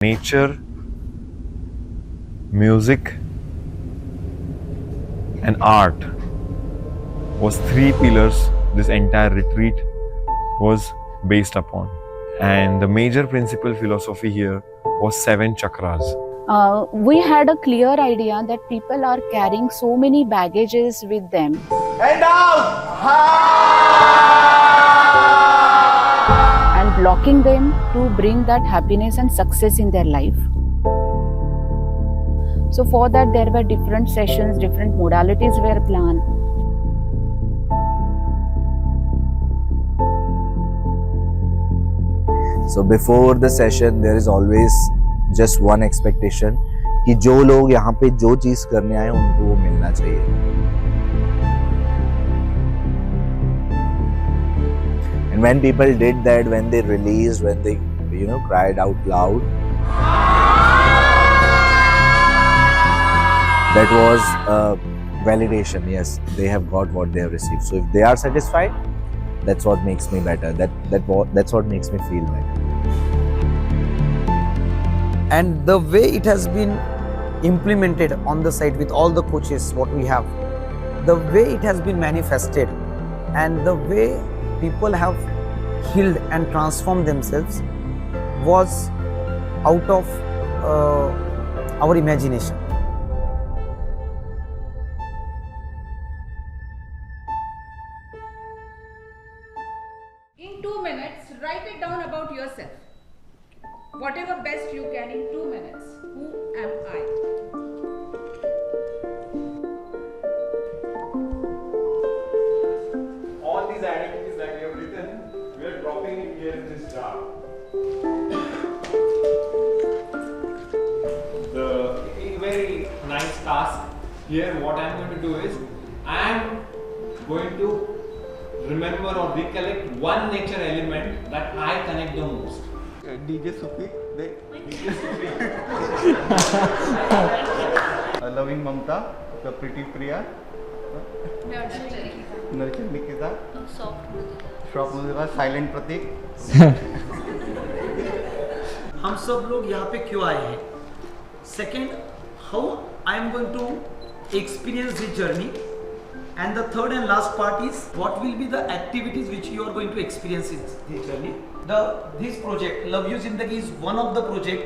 Nature, music, and art was three pillars this entire retreat was based upon. And the major principal philosophy here was 7 chakras. We had a clear idea that people are carrying so many baggages with them. And out! And blocking them to bring that happiness and success in their life. So for that there were different sessions, different modalities were planned. So before the session there is always just one expectation कि जो लोग यहाँ पे जो चीज करने आए उनको वो मिलना चाहिए. And when people did that, when they released, when they cried out loud, that was a validation. Yes, they have got what they have received. So if they are satisfied, that's what makes me better. That's what makes me feel better. And the way it has been implemented on the site with all the coaches what we have, the way it has been manifested, and the way people have healed and transformed themselves was out of our imagination. In 2 minutes, write it down about yourself. Whatever best you can in 2 minutes. Who am I? All these activities that we have written, we are dropping it here in this jar. A very nice task here. What I am going to do is, I am going to remember or recollect one nature element that I connect the most. DJ Sufi, Loving Mamta, the Pretty Priya, Nurture Nikita, Soft Mudira, Silent Pratik. हम सब लोग यहाँ पे क्यों आए हैं? Second, how I am going to experience this journey, and the third and last part is what will be the activities which you are going to experience in this journey. This project Love You Zindagi is one of the project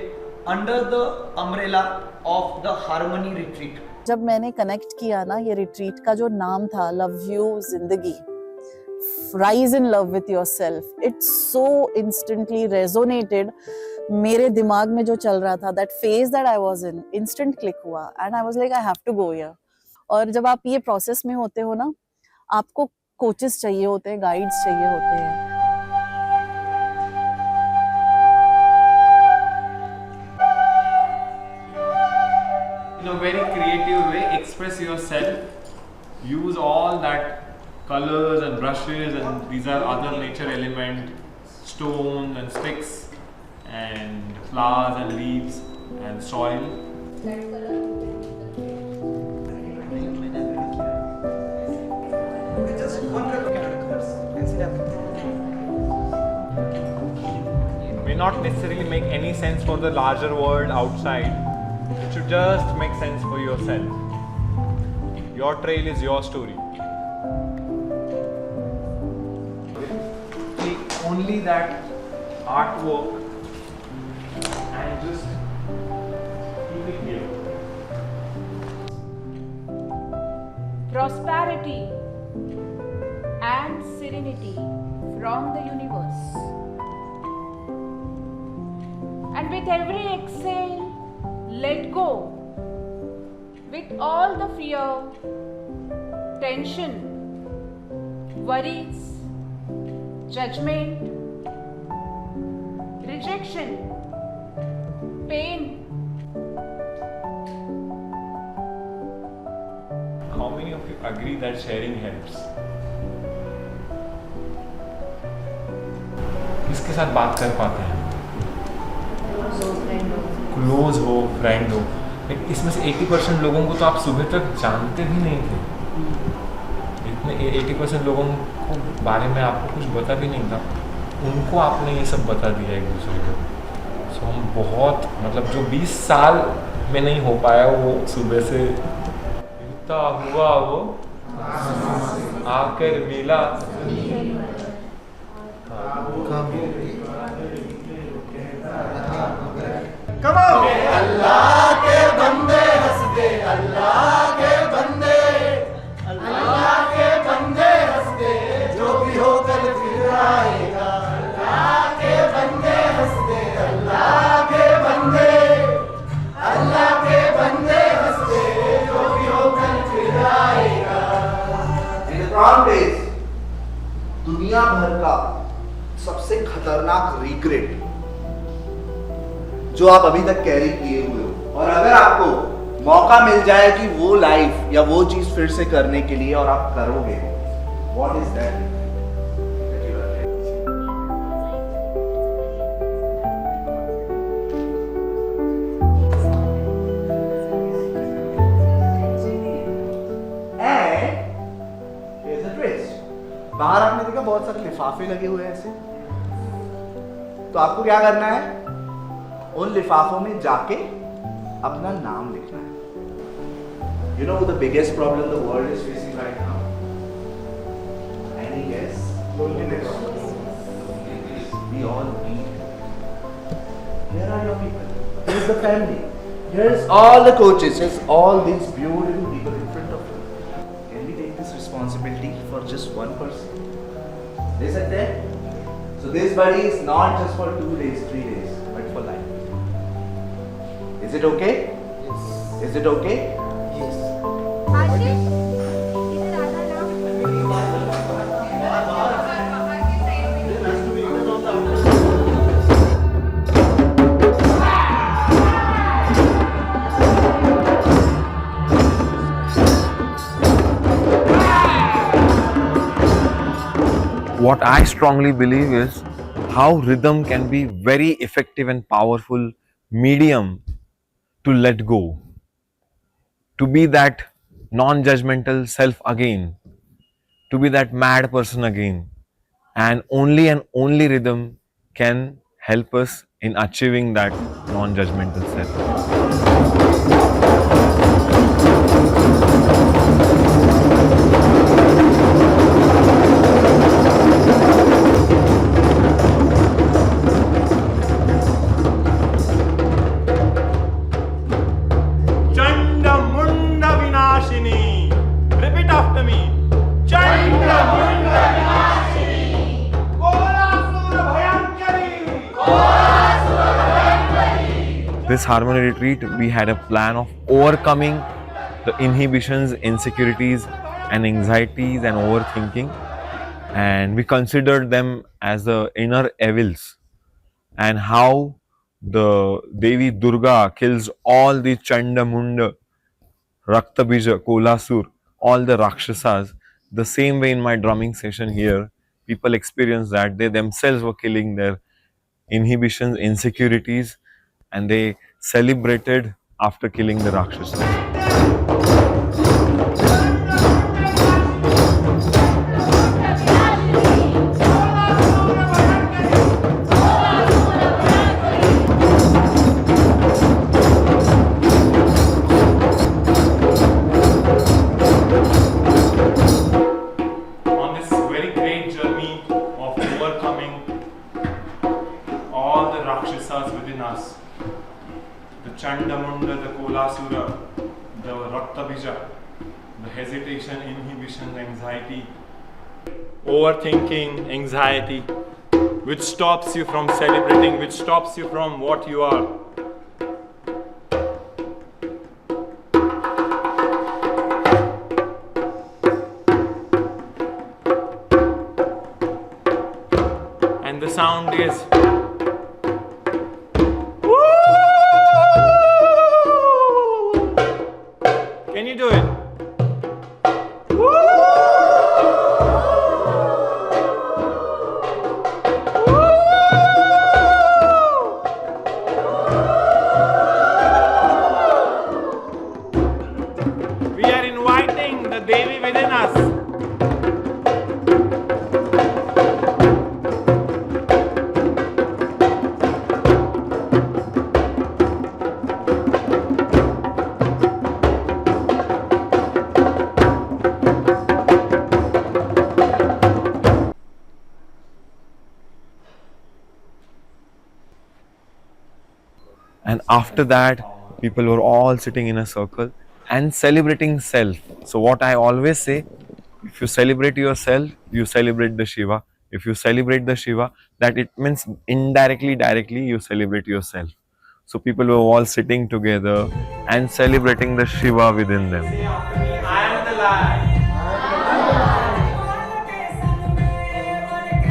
under the umbrella of the Harmony Retreat. जब मैंने connect किया ना, ये retreat का जो नाम था love you Zindagi, rise in love with yourself, it's so instantly resonated. मेरे दिमाग में जो चल रहा था, that phase that I was in, instant click हुआ and I was like I have to go here. और जब आप ये प्रोसेस में होते हो ना, आपको कोचेस चाहिए होते हैं, गाइड्स चाहिए होते हैं. In a very creative way, express yourself. Use all that colors and brushes, and these are other nature elements, stones and sticks, and flowers and leaves and soil. May not necessarily make any sense for the larger world outside. It should just make sense for yourself. Your trail is your story. Take only that artwork and just keep it here. Prosperity and serenity from the universe. And with every exhale, let go with all the fear, tension, worries, judgment, rejection, pain. How many of you agree that sharing helps? किसके साथ बात कर पाते हैं? Close हो, friend हो. लेकिन इसमें से 80% लोगों को तो आप सुबह तक जानते भी नहीं थे. इतने 80% लोगों को बारे में आपको कुछ पता भी नहीं था. उनको आपने ये सब बता दिया एक दूसरे को. सो तो हम बहुत मतलब जो 20 साल में नहीं हो पाया वो सुबह से इतना हुआ वो आकर मिला। Wrong days, दुनिया भर का सबसे खतरनाक रिग्रेट जो आप अभी तक कैरी किए हुए हो, और अगर आपको मौका मिल जाए कि वो लाइफ या वो चीज फिर से करने के लिए और आप करोगे, व्हाट इज दैट? बाहर आपने देखा बहुत सारे लिफाफे लगे हुए हैं ऐसे, तो आपको क्या करना है, उन लिफाफों में जाके अपना नाम लिखना है। You know the biggest problem the world is facing right now? Any guess? Loneliness. We all need. Here are your people. Here's the family. Here's all the coaches. Here's all these beautiful people in front of you. Can we take this responsibility for just one person? They said that. So this buddy is not just for 2 days, 3 days, but for life. Is it okay? Yes. Is it okay? Yes. आशीष, इधर आना ना। What I strongly believe is how rhythm can be very effective and powerful medium to let go, to be that non-judgmental self again, to be that mad person again, and only rhythm can help us in achieving that non-judgmental self. Chandamunda Vinashini. Repeat after me. Chandamunda Vinashini. Kolasura Bhayankari. This Harmony retreat, we had a plan of overcoming the inhibitions, insecurities, and anxieties and overthinking, and we considered them as the inner evils, and how the Devi Durga kills all the Chandamunda, Raktabija, Kolasur, all the Rakshasas. The same way in my drumming session here, people experienced that they themselves were killing their inhibitions, insecurities, and they celebrated after killing the Rakshasas. On this very great journey of overcoming all the Rakshasas within us, the Chandamunda, the Kolasura, the Raktabija, the hesitation, inhibition, anxiety, overthinking, anxiety, which stops you from celebrating, which stops you from what you are. And the sound is woo! Can you do it? We are inviting the Devi within us. And after that, people were all sitting in a circle and celebrating self. So what I always say, if you celebrate yourself, you celebrate the Shiva. If you celebrate the Shiva, that it means indirectly, directly, you celebrate yourself. So people were all sitting together and celebrating the Shiva within them. I am the light.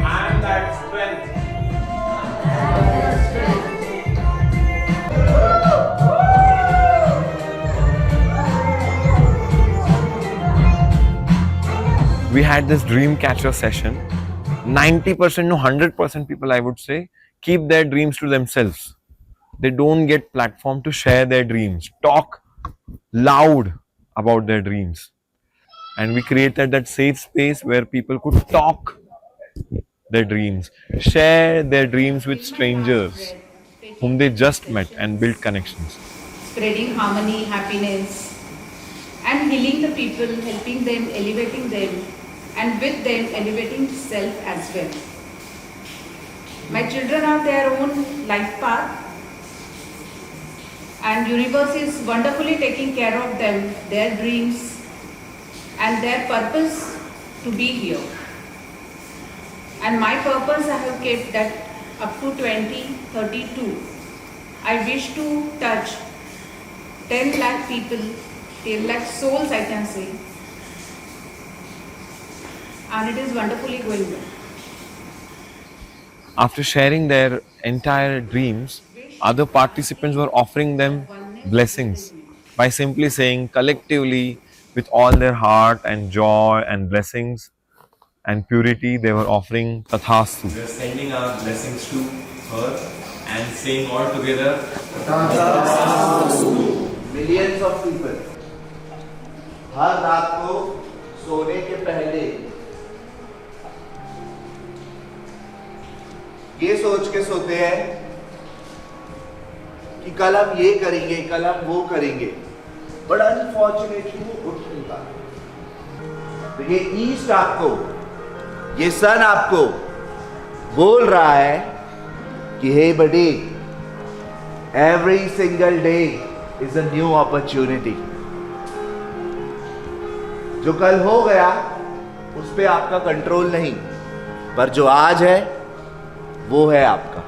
I am that strength. We had this dream catcher session. 90% no 100% people, I would say, keep their dreams to themselves. They don't get platform to share their dreams, talk loud about their dreams. And we created that safe space where people could talk their dreams, share their dreams with strangers whom they just met and build connections. Spreading harmony, happiness, and healing the people, helping them, elevating them, and with them elevating self as well. My children have their own life path, and universe is wonderfully taking care of them, their dreams, and their purpose to be here. And my purpose I have kept that up to 2032. I wish to touch 10 lakh people, 10 lakh souls I can say. And it is wonderfully going well. After sharing their entire dreams, other participants were offering them blessings by simply saying collectively with all their heart and joy and blessings and purity, they were offering Tathastu. We are sending our blessings to her and saying all together, Millions of people हर रात को सोने के पहले ये सोच के सोते हैं कि कल हम ये करेंगे, कल हम वो करेंगे, बट अनफॉर्चुनेटली वो उठ नहीं पाते। तो ये ईस्ट आपको, ये सन आपको बोल रहा है कि hey buddy, every single day is a new opportunity. जो कल हो गया उस पे आपका कंट्रोल नहीं, पर जो आज है वो है आपका।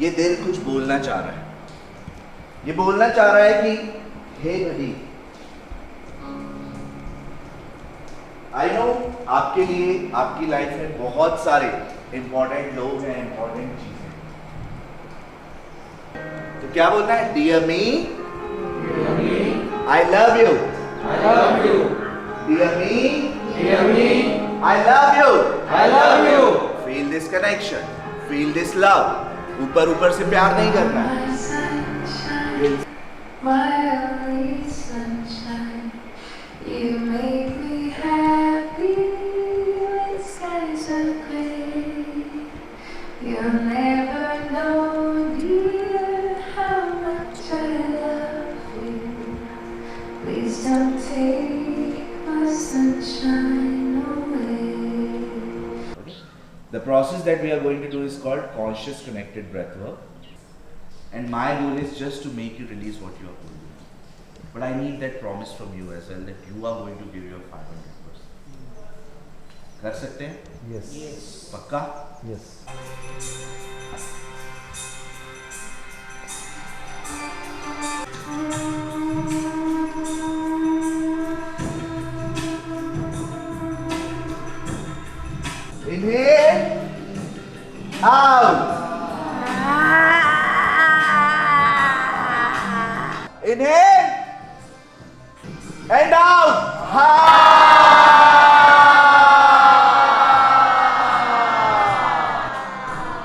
ये दिल कुछ बोलना चाह रहा है, ये बोलना चाह रहा है कि हे बडी, आई नो आपके लिए आपकी लाइफ में बहुत सारे इंपॉर्टेंट लोग हैं, इंपॉर्टेंट चीजें। तो क्या बोलना है? Dear me, I love you, dear me, I love you. Feel this connection, feel this love. ऊपर ऊपर से प्यार नहीं करना है। My only sunshine, you make me happy when skies are gray. You'll never know, dear, how much I love you. Please don't take my sunshine away. The process that we are going to do is called conscious connected breath work. And my goal is just to make you release what you are going to do. But I need that promise from you as well, that you are going to give your 500%. कर सकते हैं? Yes. पक्का? Yes. Inhale, out. Inhale and out.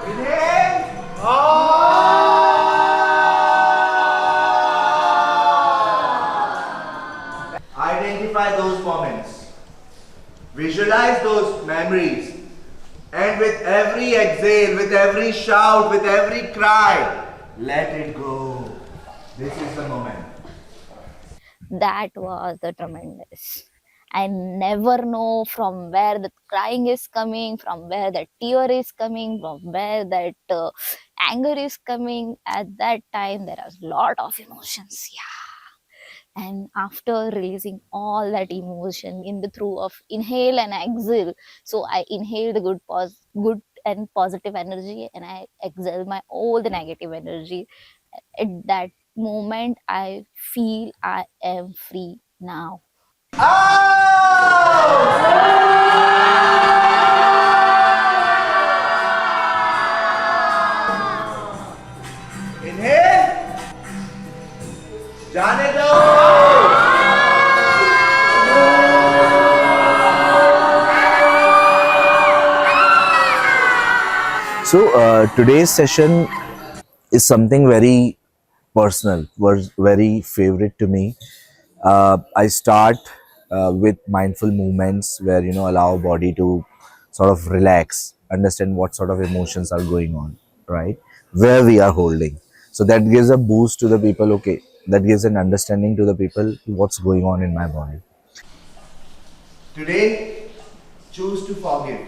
Inhale. Identify those moments. Visualize those memories. And with every exhale, with every shout, with every cry, let it go. This is the moment. That was the tremendous. I never know from where the crying is coming, from where the tear is coming, from where that anger is coming. At that time, there was a lot of emotions. Yeah. And after releasing all that emotion in the through of inhale and exhale, so I inhale the good and positive energy, and I exhale my all the negative energy. At that moment, I feel I am free now. Inhale. जाने दो. So today's session is something very personal, was very favorite to me. I start with mindful movements where allow body to sort of relax, understand what sort of emotions are going on, right? Where we are holding. So that gives a boost to the people. Okay, that gives an understanding to the people what's going on in my body. Today, choose to forgive.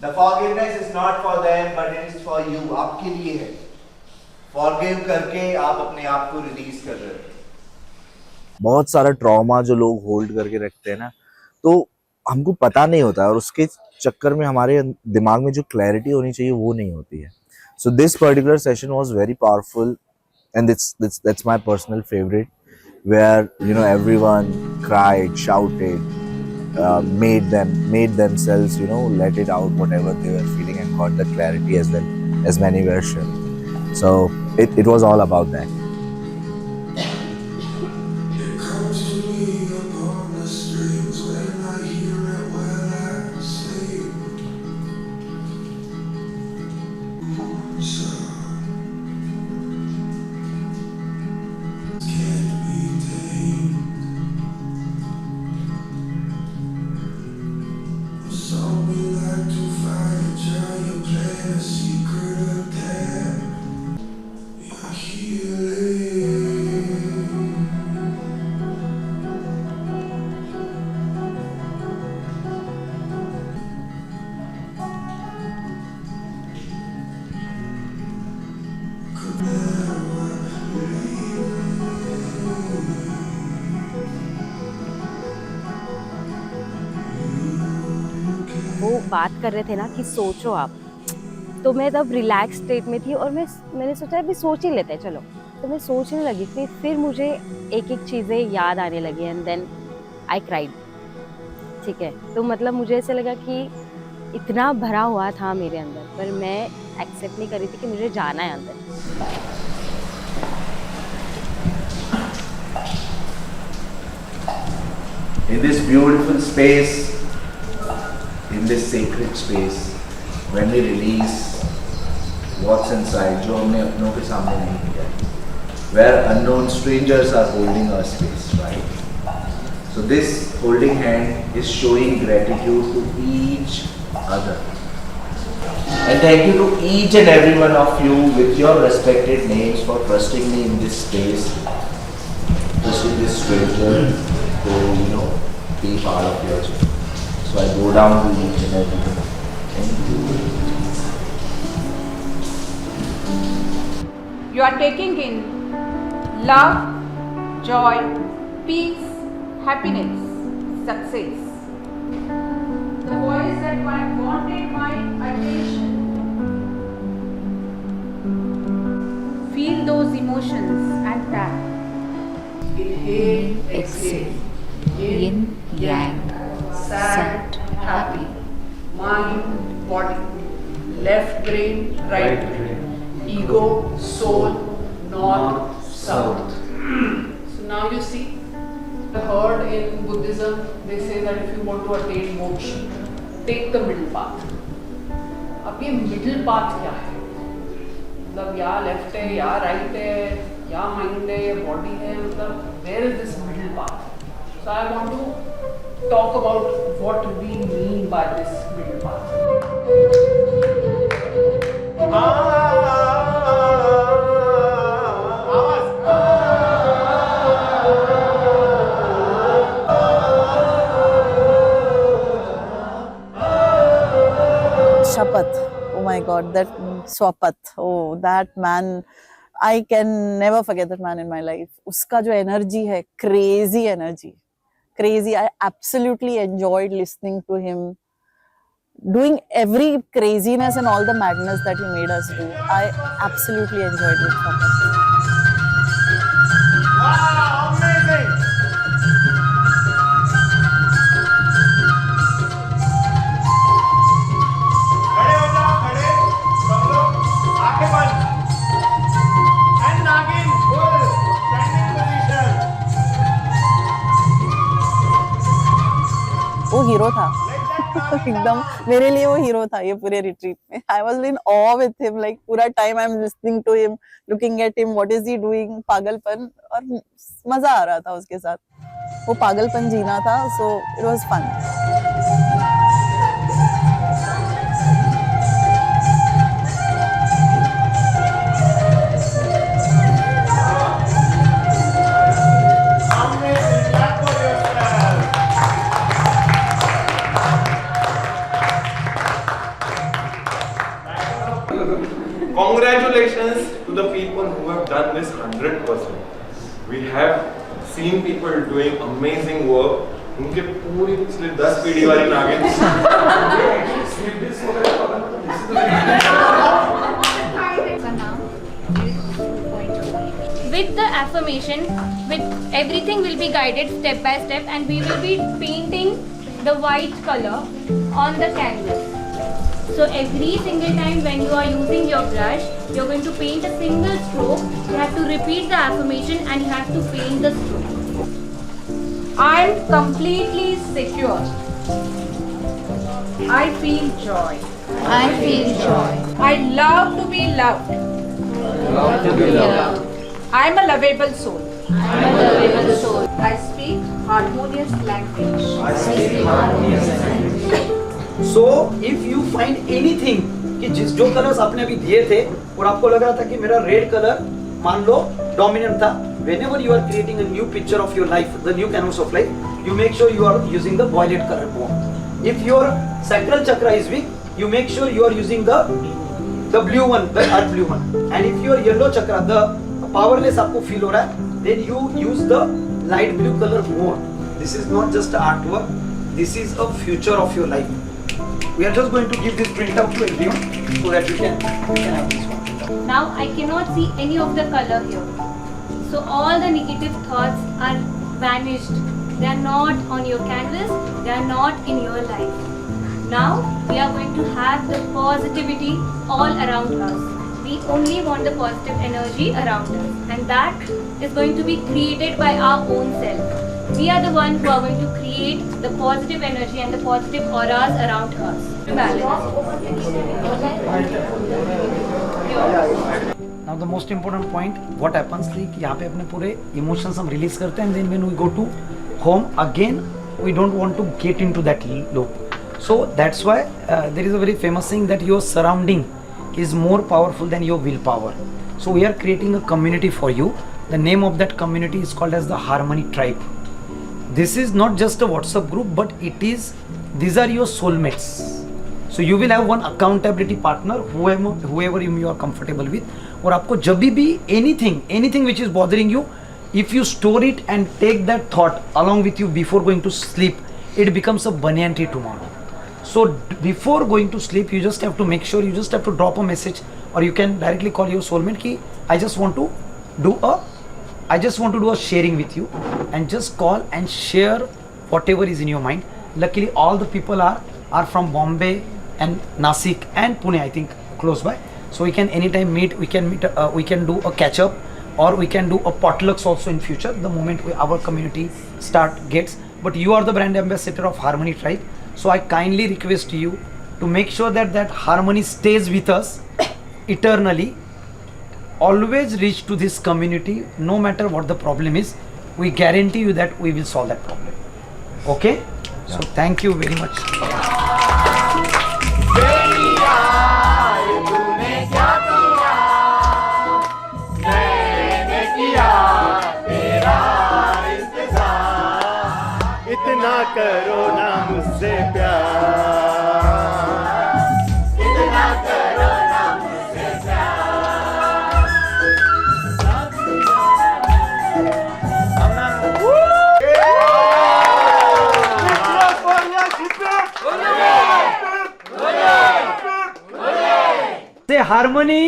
The forgiveness is not for them, but it is for you. आपके लिए है. Forgive करके आप अपने आप को release कर रहे हो. बहुत सारा ट्रॉमा जो लोग होल्ड करके रखते हैं ना, तो हमको पता नहीं होता है और उसके चक्कर में हमारे दिमाग में जो क्लैरिटी होनी चाहिए वो नहीं होती है. So this particular session was very powerful, and that's my personal favorite, where everyone cried, shouted, made themselves let it out whatever they were feeling, and got the clarity as well as many were sharing. So it was all about that. वो बात कर रहे थे ना कि सोचो आप, तो मैं तब रिलैक्स स्टेट में थी और मैंने सोचा अभी सोच ही लेते हैं चलो, तो मैं सोचने लगी थी. फिर मुझे एक एक चीज़ें याद आने लगी एंड देन आई क्राइड. ठीक है, तो मतलब मुझे ऐसे लगा कि इतना भरा हुआ था मेरे अंदर, पर मैं एक्सेप्ट नहीं कर रही थी कि मुझे जाना है अंदर. In this beautiful space, in this sacred space, when we release what's inside, जो हमने अपनों के सामने नहीं किया, where unknown strangers are holding our space, right? So this holding hand is showing gratitude to each other. And thank you to each and every one of you with your respected names for trusting me in this space, trusting this stranger to be part of your journey. So I go down to each and every one. Thank you. You are taking in love, joy, peace, happiness, success. The voice that wanted my attention. Feel those emotions and that. Inhale, exhale. Yin, yang, sad, happy. Mind, body. Left brain, right brain. Ego, soul, north, south. So now you see, I heard in Buddhism, they say that if you want to attain moksha, take the middle path. अब ये middle path क्या है? मतलब या left है, या right है, या mind है, या body है, मतलब where is this middle path? So I want to talk about what we mean by this middle path. God, that Swapat. Oh, that man. I can never forget that man in my life. Uska jo energy hai, crazy energy. Crazy. I absolutely enjoyed listening to him. Doing every craziness and all the madness that he made us do. I absolutely enjoyed it. Wow, amazing! खड़े हो जाओ, खड़े, सब लोग, आंखें बंद. And Nagin, full, standing position. वो hero था. एकदम मेरे लिए वो हीरो था ये पूरे रिट्रीट में. I was in awe with him, like पूरा time I'm listening to him, looking at him, what is he doing, पागलपन, और मजा आ रहा था उसके साथ. वो पागलपन जीना था, so it was fun. Congratulations to the people who have done this 100%. We have seen people doing amazing work. उनके पूरी पिछले 10 पीढ़ी वाली नागिन. With the affirmation, with everything will be guided step by step, and we will be painting the white color on the canvas. So every single time when you are using your brush, you are going to paint a single stroke. You have to repeat the affirmation and you have to paint the stroke. I am completely secure. I feel joy. I feel joy. I love to be loved. I am a lovable soul. I am a lovable soul. I speak harmonious language. So if you find anything कि जिस जो colours आपने अभी दिए थे और आपको लग रहा था कि मेरा रेड कलर मान लो डोमिनेंट था, whenever you are creating a new picture of your life, the new canvas of life, you make sure you are using the violet color more. If your sacral chakra is weak, you make sure you are using the blue one, the earth blue one. And if your yellow chakra, the powerless आपको feel हो रहा है, then you use the light blue color more. This is not just artwork, this is a future of your life. We are just going to give this printout to everyone so that you can have this one. Now I cannot see any of the color here. So all the negative thoughts are vanished. They are not on your canvas. They are not in your life. Now we are going to have the positivity all around us. We only want the positive energy around us, and that is going to be created by our own self. We are the ones who are going to create the positive energy and the positive auras around us. Now the most important point, what happens like यहाँ पे अपने पूरे emotions हम release करते हैं, and then when we go to home again, we don't want to get into that loop. So that's why there is a very famous saying that your surrounding is more powerful than your willpower. So we are creating a community for you. The name of that community is called as the Harmony Tribe. This is not just a WhatsApp group, but these are your soulmates. So you will have one accountability partner, whoever you are comfortable with. और आपको जब भी anything which is bothering you, if you store it and take that thought along with you before going to sleep, it becomes a banyan tree tomorrow. So before going to sleep, you just have to make sure, you just have to drop a message, or you can directly call your soulmate ki I just want to do a sharing with you, and just call and share whatever is in your mind. Luckily all the people are from Bombay and Nasik and Pune, I think close by, so we can anytime meet. We can do a catch up, or we can do a potlucks also in future, the moment our community gets. But you are the brand ambassador of Harmony Tribe, so I kindly request you to make sure that harmony stays with us eternally. Always reach to this community, no matter what the problem is. We guarantee you that we will solve that problem. Okay? Yeah. So thank you very much. इतना करो ना मुझसे प्यार, इतना करो harmony.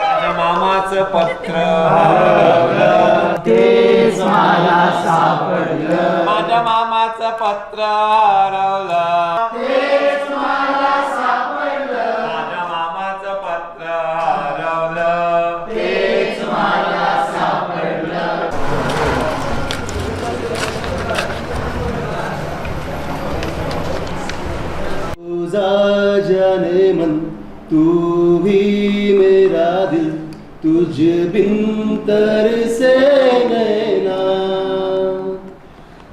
माझ्या मामाचं पत्र तेच मला सापडलं. माझ्या मामाचं पत्र हरवलं. तेच मला सापडलं. माझ्या मामाचं पत्र हरवलं. तेच मला सापडलं. तुझा जाने मन तू ही मेरा दिल तुझ बिन तरसे नैना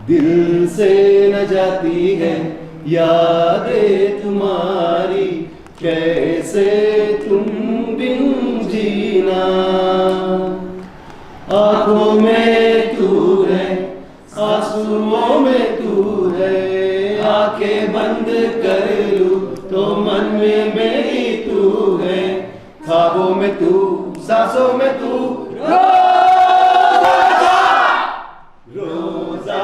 दिल से न जाती है यादें तुम्हारी कैसे तुम बिन जीना आँखों में तू है आंसुओं में तू है आंखें बंद कर लूं तो मन में मेरी तू है ख्वाबों में तू सांसों में तू रोजा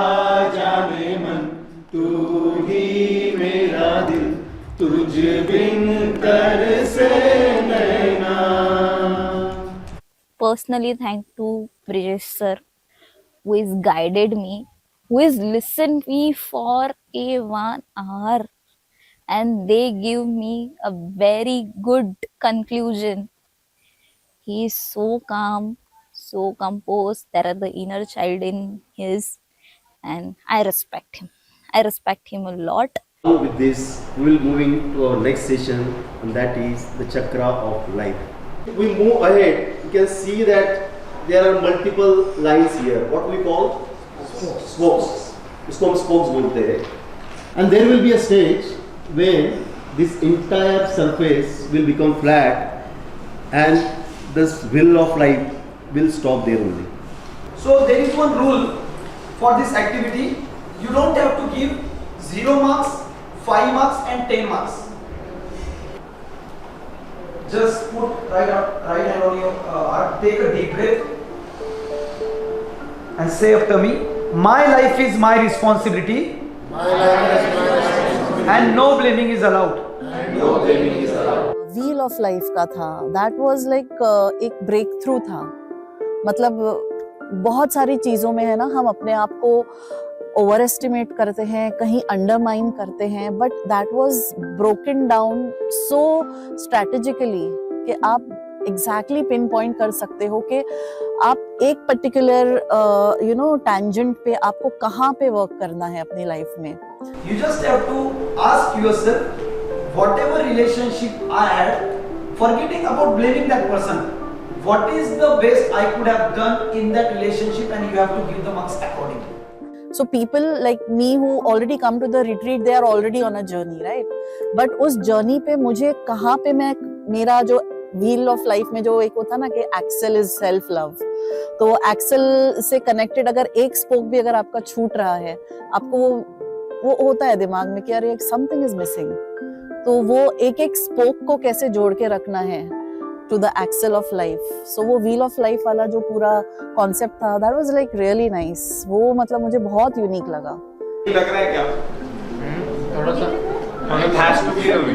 जाने मन तू ही मेरा दिल तुझ बिन तरसे नैना. Personally, thank to Brijesh sir, who has guided me, who has listened me for a 1 hour, and they give me a very good conclusion. He is so calm, so composed. There are the inner child in his, and I respect him. I respect him a lot. With this, we will moving to our next session, and that is the chakra of life. We move ahead. You can see that there are multiple lines here. What we call spokes. इसको हम spokes बोलते हैं. And there will be a stage when this entire surface will become flat, and this wheel of life will stop there only. So there is one rule for this activity. You don't have to give 0 marks, 5 marks and 10 marks. Just put right hand on your heart, take a deep breath and say after me, my life is my responsibility. My life is my responsibility. And no blaming is allowed. And no blaming is allowed. Wheel of life का था, that was like एक break through था. मतलब बहुत सारी चीजों में है ना, हम अपने आप को ओवर एस्टिमेट करते हैं, कहीं अंडरमाइन करते हैं, but that was broken down so strategically कि आप एग्जैक्टली पिन पॉइंट कर सकते हो कि आप एक पर्टिकुलर टैंजेंट पे आपको कहाँ पे वर्क करना है अपनी लाइफ में. You just have to ask yourself, whatever relationship I had, forgetting about blaming that person, what is the best I could have done in that relationship, and you have to give the marks accordingly. So people like me who already come to the retreat, they are already on a journey, right? But उस journey पे मुझे कहाँ पे मैं मेरा जो wheel of life में जो एक होता ना कि axle is self love, तो axle से connected अगर एक spoke भी अगर आपका छूट रहा है, आपको वो होता है दिमाग में कि यार something is missing. तो वो एक एक स्पोक को कैसे जोड़ के रखना है to the axle of life. So वो व्हील ऑफ लाइफ वाला जो पूरा कॉन्सेप्ट था, that was like really nice. वो मतलब मुझे बहुत यूनिक लगा. लग रहा है क्या? थोड़ा सा हमें हैश टू बी अवे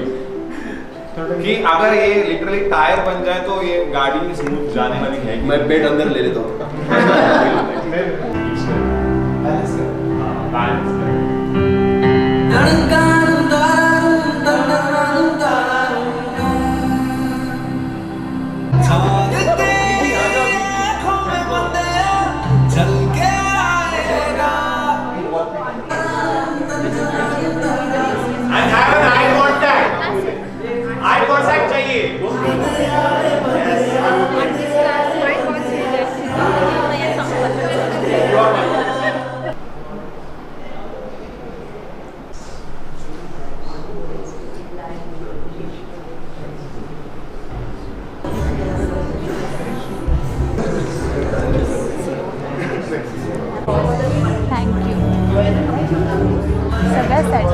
कि अगर ये लिटरली टायर बन जाए तो ये गाड़ी स्मूथ जाने वाली है. मैं पेट अंदर ले लेता हूँ. Balance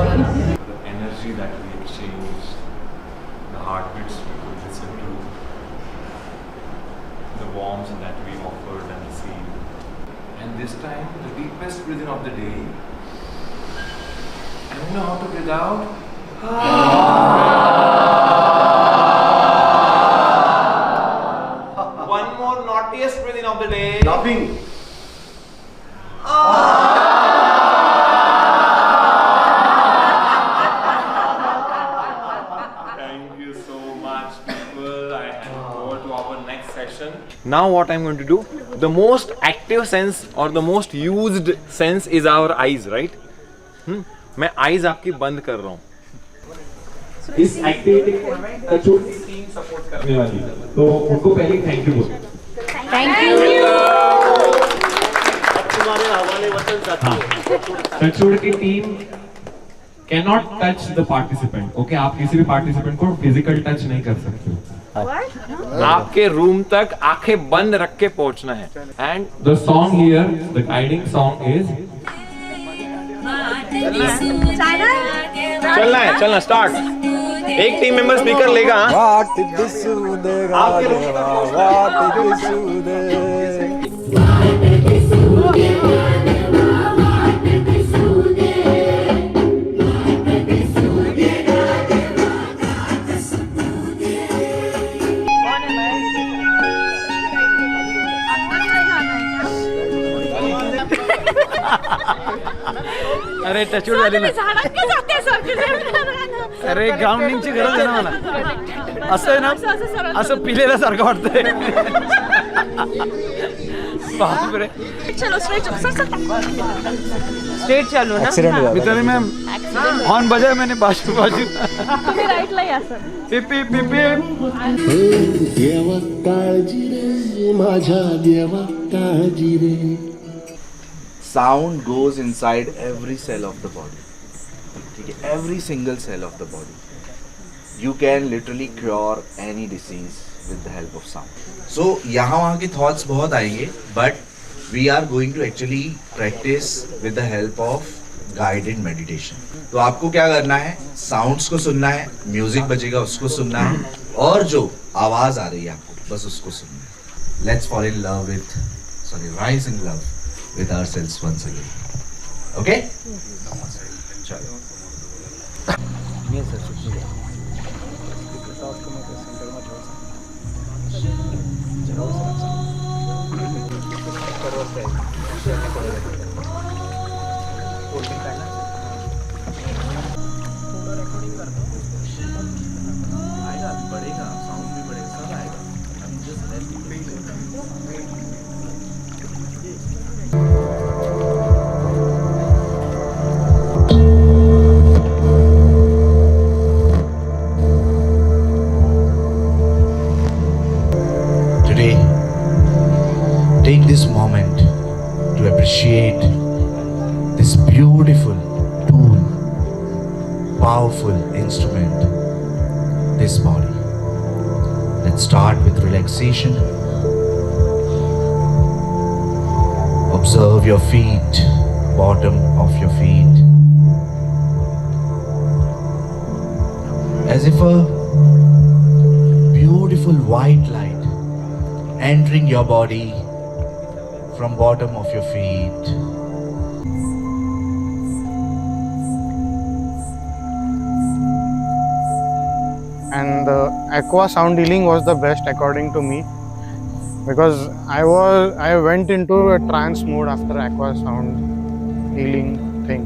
energy that we exchange, the heartbeats we could listen to, the warmth that we offered and received. And this time, the deepest breathing of the day, You know how to breathe out? One more naughtiest breathing of the day. Laughing. Thank you so much, people. I hand over to our next session. Now what I'm going to do, the most active sense or the most used sense is our eyes, right? मैं eyes आपकी बंद कर रहा हूँ. इस activity को touchwood की team support करने वाली है, तो उनको पहले थैंक यू बोलो. Thank you. तुम्हारे हवाले वतन साथी. टचवुड की team can not touch the participant. Okay, आप किसी भी पार्टिसिपेंट को फिजिकल टच नहीं कर सकते. आपके रूम तक आंखें बंद रख के पहुंचना है. And the song here, the guiding song is चलना है, चलना स्टार्ट. एक टीम मेंबर स्पीकर लेगा. अरे टचवुड वाली ना. अरे ग्राउंडिंगची गरज आहे ना मला. असं आहे ना, असं पिलेल्यासारखं वाटतंय. बापरे. स्ट्रेट चालू ना. मित्रांनो मॅम हॉर्न बजाय मैंने बाजू बाजू. तुम्ही राईटला या सर. पिपी पिपी. देवा काळजी रे माझ्या देवा काळजी रे. Sound goes inside every cell of the body. Okay, every single cell of the body. You can literally cure any disease with the help of sound. So यहाँ वहाँ के thoughts बहुत आएंगे, but we are going to actually practice with the help of guided meditation. तो आपको क्या करना है? Sounds को सुनना है, music बजेगा उसको सुनना है, और जो आवाज आ रही है आपको बस उसको सुनना है. Let's fall in love with, rise in love with ourselves once again. Okay? चलो. बढ़ेगा, साउंड भी बढ़ेगा, सब आएगा. Today, take this moment to appreciate this beautiful tool, powerful instrument, this body. Let's start with relaxation. Observe your feet, bottom of your feet, as if a beautiful white light entering your body from bottom of your feet. And the aqua sound healing was the best according to me, because I went into a trance mode after aqua sound healing thing.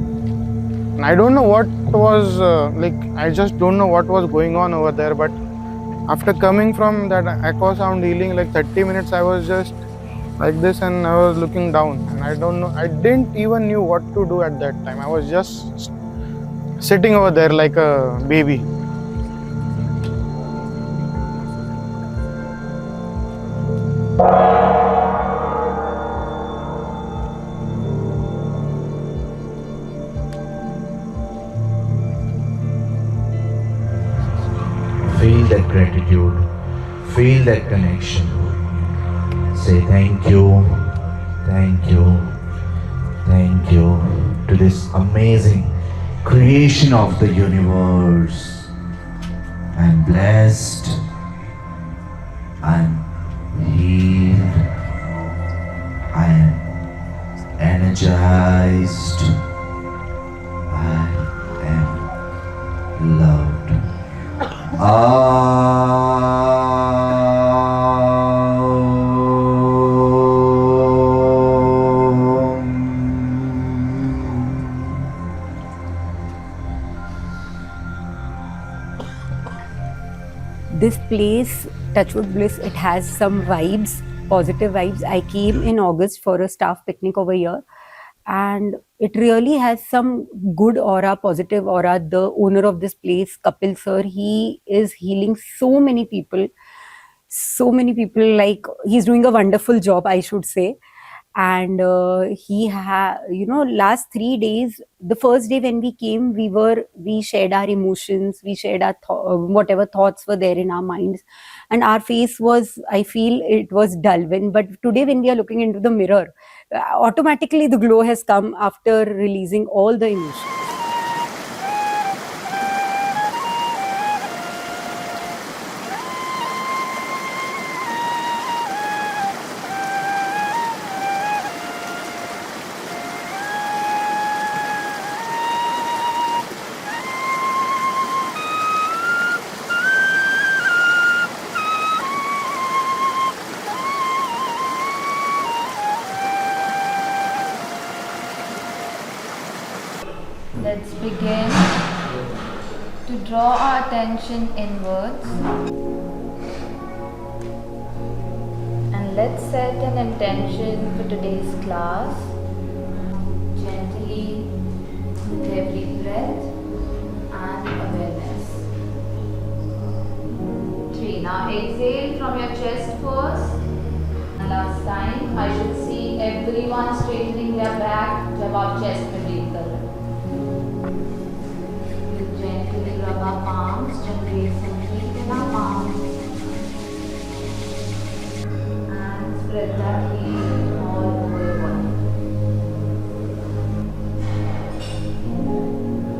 And I don't know what was I just don't know what was going on over there, but after coming from that aqua sound healing, like 30 minutes I was just like this and I was looking down, and I didn't even knew what to do at that time. I was just sitting over there like a baby. Feel that gratitude, feel that connection. Say thank you, thank you, thank you to this amazing creation of the universe. I'm blessed, I'm healed, I am energized, I This place, Touchwood Bliss, it has some vibes, positive vibes. I came in August for a staff picnic over here, and it really has some good aura, positive aura. The owner of this place, Kapil sir, he is healing so many people. Like, he's doing a wonderful job, I should say. And last 3 days, the first day when we came, we shared our emotions, we shared our whatever thoughts were there in our minds, and our face was, I feel, it was dull. But today when we are looking into the mirror, automatically the glow has come after releasing all the emotions. Let's begin to draw our attention inwards, and let's set an intention for today's class. Gently, with every breath and awareness. 3. Now exhale from your chest first. And last time, I should see everyone straightening their back जब आप chest पे breathe कर रहे हो. Gently rub our palms, generate some heat in our palms, and spread that heat all over your body.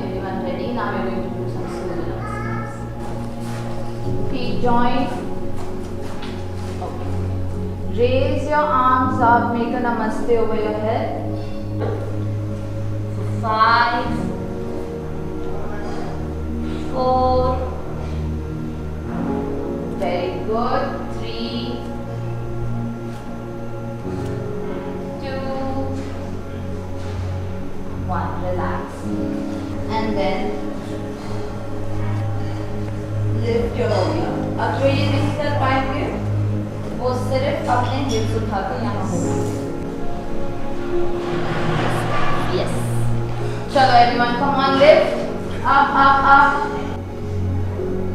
Everyone ready? Now we're going to do some Surya Namaskars. Feet joined. Okay. Raise your arms up, make a namaste over your head. For 5, 4, very good, 3, 2, 1, relax, and then lift your arm. अब जो ये नहीं कर पाएंगे वो सिर्फ अपने हिप्स उठा के यहाँ हो. Yes. चलो everyone, come on, lift. Up, up, up.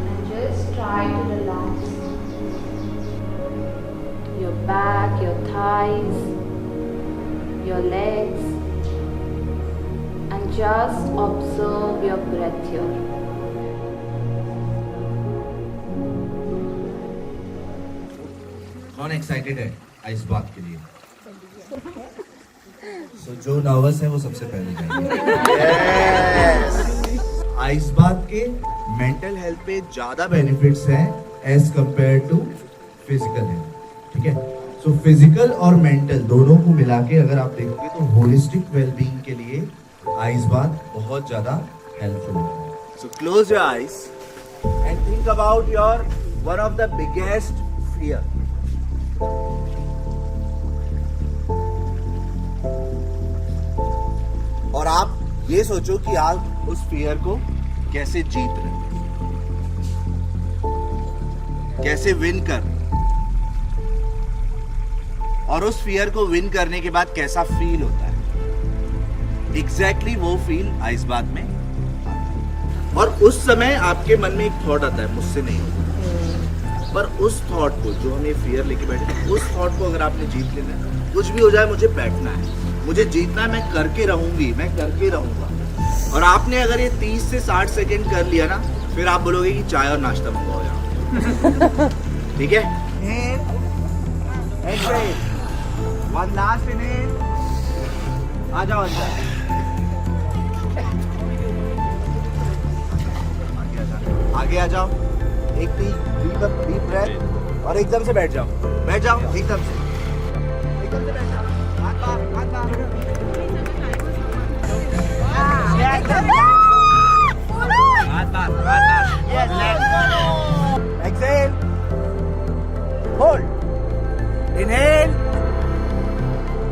And just try to relax your back, your thighs, your legs, and just observe your breath here. कौन एक्साइटेड है इस बात के लिए? So, जो नर्वस है वो सबसे पहले जाएंगे. आइस बात के मेंटल हेल्थ पे ज्यादा बेनिफिट्स हैं as compared to physical health. ठीक है, सो फिजिकल और मेंटल दोनों को मिला के अगर आप देखोगे तो होलिस्टिक वेलबींग के लिए आइस बात बहुत ज्यादा हेल्पफुल है. So close your eyes and think about your one of the biggest fear. और आप ये सोचो कि आप उस फियर को कैसे जीत रहे, कैसे विन कर, और उस फियर को विन करने के बाद कैसा फील होता है. एग्जैक्टली वो फील आइस बात में. और उस समय आपके मन में एक थॉट आता है, मुझसे नहीं होगा. पर उस थॉट को, जो हम ये फियर लेके बैठे, उस थॉट को अगर आपने जीत लेना है, कुछ भी हो जाए मुझे बैठना है, मुझे जीतना है, मैं करके रहूंगी, मैं करके रहूंगा. और आपने अगर ये 30 से 60 सेकंड कर लिया ना, फिर आप बोलोगे कि चाय और नाश्ता मंगवाओ यहाँ. ठीक है, वन लास्ट इनहेल. आ जाओ अंदर, आगे आ जाओ. एक डीप ब्रेथ और एकदम से बैठ जाओ. बैठ जाओ एकदम से, एकदम से बैठ जाओ. हाथ बार, हाथ बार. हाथ बार, हाथ बार. Yes, let's go.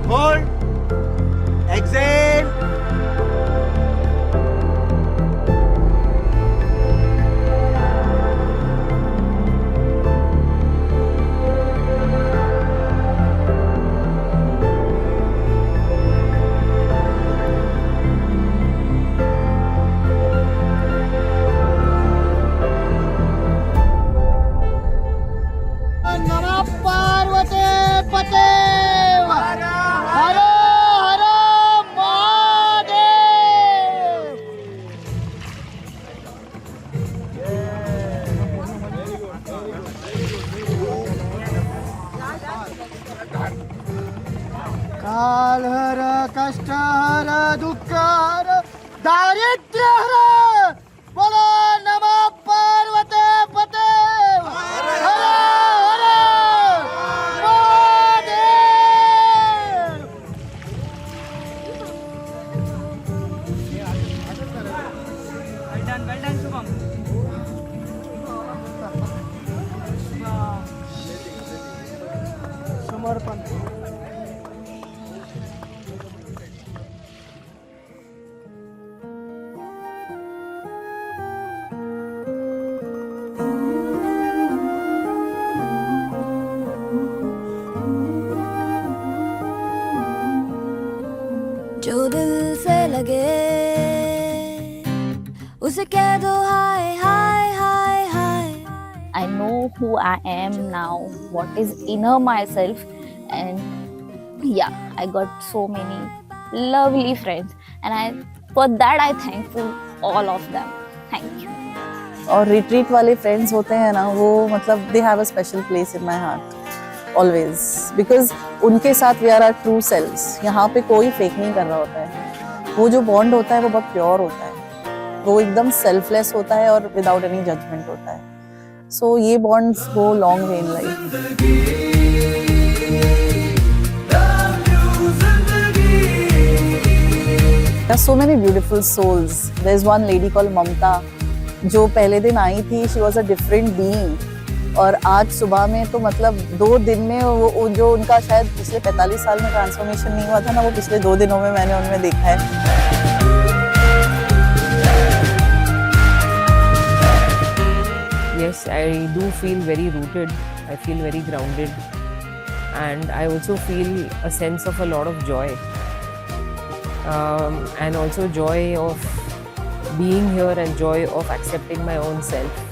Hold. Exhale. कालहर कष्टहर दुःखहर दारिद्र्यहर बोलो नमः पार्वते पते हर हर महादेव। Well done, Shubham. समर्पण। जो दिल से लगे उसे कह दो हाय हाय हाय हाय। I know who I am now, what is inner myself, and yeah, I got so many lovely friends, and for that I thankful all of them. Thank you. और retreat वाले फ्रेंड्स होते हैं ना, वो मतलब they have a special place in my heart always, because उनके साथ we are our true selves. यहाँ पे कोई फेक नहीं कर रहा होता है। वो जो बॉन्ड होता है वो बहुत प्योर होता है, वो एकदम सेल्फलेस होता है और विदाउट एनी जजमेंट होता है। सो ये bonds go long way in life. There are so many beautiful souls. There's one lady called Mamta, जो पहले दिन आई थी, she was a different being. और आज सुबह में तो मतलब 2 दिन में वो जो उनका शायद पिछले 45 साल में ट्रांसफॉर्मेशन नहीं हुआ था ना, वो पिछले 2 दिनों में मैंने उनमें देखा है। Yes, I do feel very rooted. I feel very grounded, and I also feel a sense of a lot of joy, and also joy of being here and joy of accepting my own self.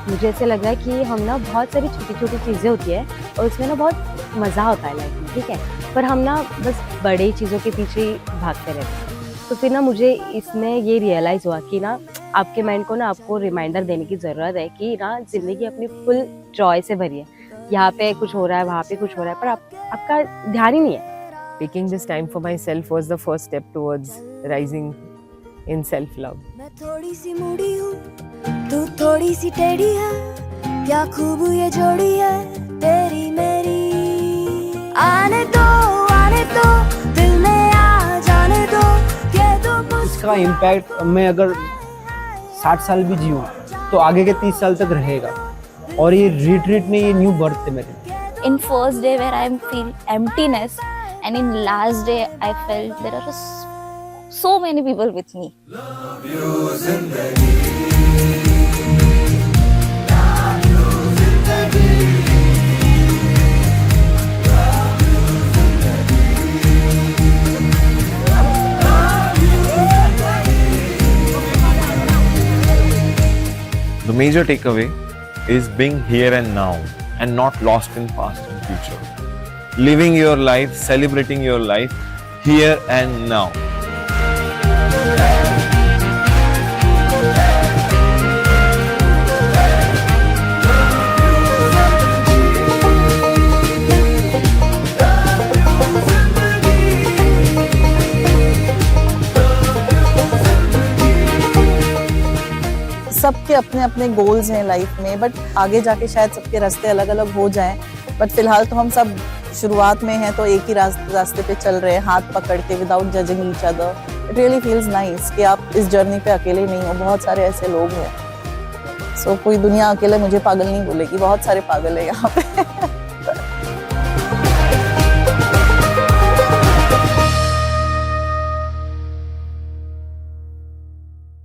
मुझे ऐसे लग रहा है कि हम ना बहुत सारी छोटी छोटी चीज़ें होती है और उसमें ना बहुत मज़ा होता है लाइफ में, ठीक है, पर हम ना बस बड़ी चीज़ों के पीछे ही भागते रहते हैं। तो फिर ना मुझे इसमें ये रियलाइज़ हुआ कि ना आपके माइंड को ना आपको रिमाइंडर देने की ज़रूरत है कि ना ज़िंदगी अपनी फुल जॉय से भरी है। यहाँ पे कुछ हो रहा है, वहाँ पे कुछ हो रहा है, पर आपका ध्यान ही नहीं है। Taking this time for myself was the first step towards rising in self-love. मैं थोड़ी सी मूडी हूँ, तू थोड़ी सी टेढ़ी है, क्या खूब ये जोड़ी है तेरी मेरी। आने दो दिल में आ जाने दो, कह दो इसका इम्पैक्ट मैं अगर 60 साल भी जीऊँ तो आगे के 30 साल तक रहेगा। और ये रिट्रीट में ये न्यू बर्थ है मेरे। In first day where I feel emptiness, and in last day I felt there are so many people with me. The major takeaway is being here and now and not lost in past and future. Living your life, celebrating your life here and now. सबके अपने अपने goals हैं life में, but आगे जाके शायद सबके रास्ते अलग अलग हो जाएं। बट फिलहाल तो हम सब शुरुआत में हैं, तो एक ही रास्ते पे चल रहे हैं, हाथ पकड़ के, without judging each other. It really feels nice कि आप इस जर्नी पे अकेले नहीं हो, बहुत सारे ऐसे लोग हैं। सो कोई दुनिया अकेले मुझे पागल नहीं बोलेगी, बहुत सारे पागल है यहाँ पे।